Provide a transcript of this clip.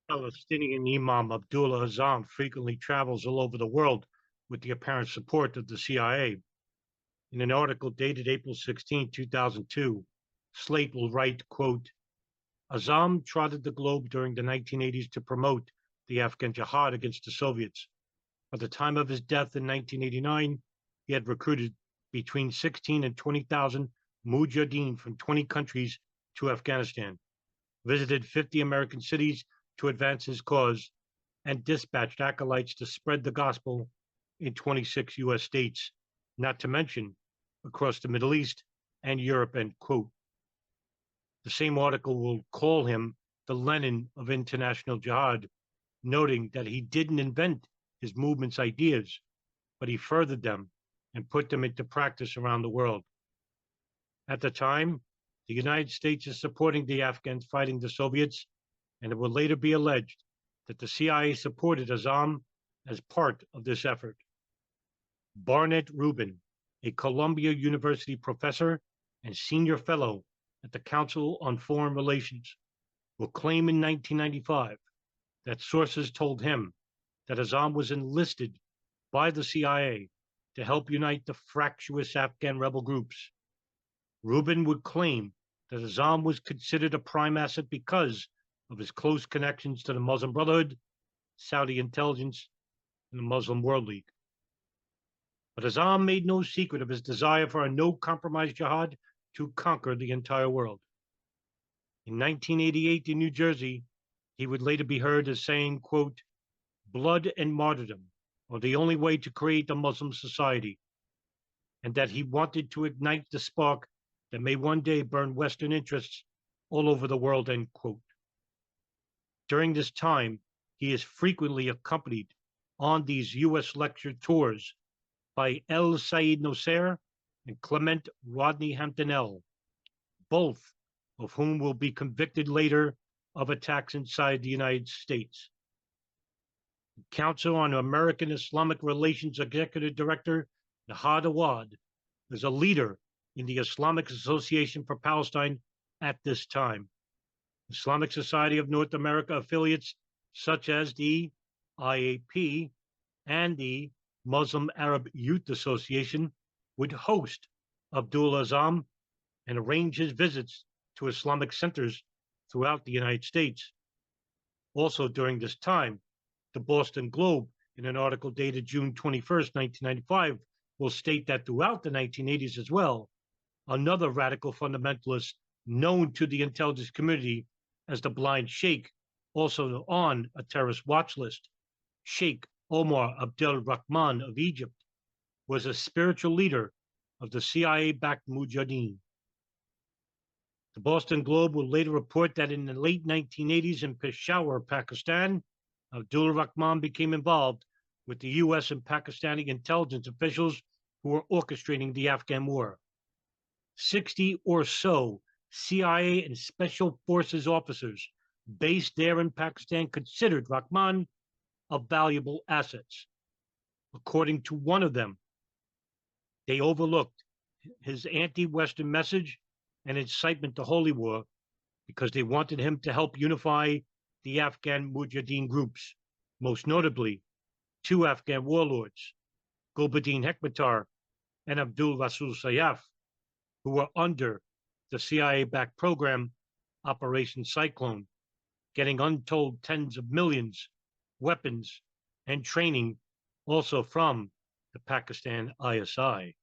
Palestinian imam Abdullah Azzam frequently travels all over the world with the apparent support of the CIA. In an article dated April 16, 2002, Slate will write, quote, Azzam trotted the globe during the 1980s to promote the Afghan jihad against the Soviets. By the time of his death in 1989, he had recruited between 16 and 20,000 Mujahedeen from 20 countries to Afghanistan, visited 50 American cities to advance his cause, and dispatched acolytes to spread the gospel in 26 U.S. states, not to mention across the Middle East and Europe, end quote. The same article will call him the Lenin of international jihad, noting that he didn't invent his movement's ideas, but he furthered them and put them into practice around the world. At the time, the United States is supporting the Afghans fighting the Soviets, and it will later be alleged that the CIA supported Azzam as part of this effort. Barnett Rubin, a Columbia University professor and senior fellow at the Council on Foreign Relations, will claim in 1995 that sources told him that Azzam was enlisted by the CIA to help unite the fractious Afghan rebel groups. Rubin would claim that Azzam was considered a prime asset because of his close connections to the Muslim Brotherhood, Saudi intelligence, and the Muslim World League. But Azzam made no secret of his desire for a no-compromise jihad to conquer the entire world. In 1988 in New Jersey, he would later be heard as saying, quote, blood and martyrdom are the only way to create a Muslim society, and that he wanted to ignite the spark that may one day burn Western interests all over the world, end quote. During this time, he is frequently accompanied on these U.S. lecture tours by El Said Nosser and Clement Rodney Hamptonell, both of whom will be convicted later of attacks inside the United States. Council on American Islamic Relations Executive Director Nahad Awad is a leader in the Islamic Association for Palestine at this time. Islamic Society of North America affiliates such as the IAP and the Muslim Arab Youth Association would host Abdullah Azzam and arrange his visits to Islamic centers throughout the United States. Also during this time, the Boston Globe, in an article dated June 21st, 1995, will state that throughout the 1980s as well, another radical fundamentalist known to the intelligence community as the Blind Sheikh, also on a terrorist watch list, Sheikh Omar Abdel Rahman of Egypt, was a spiritual leader of the CIA-backed Mujahedeen. The Boston Globe will later report that in the late 1980s in Peshawar, Pakistan, Abdul Rahman became involved with the U.S. and Pakistani intelligence officials who were orchestrating the Afghan war. 60 or so CIA and Special Forces officers based there in Pakistan considered Rahman a valuable assets. According to one of them, they overlooked his anti-Western message and incitement to holy war because they wanted him to help unify the Afghan Mujahedeen groups, most notably two Afghan warlords, Gulbuddin Hekmatyar and Abdul Rasul Sayyaf, who were under the CIA-backed program Operation Cyclone, getting untold tens of millions, weapons, and training also from the Pakistan ISI.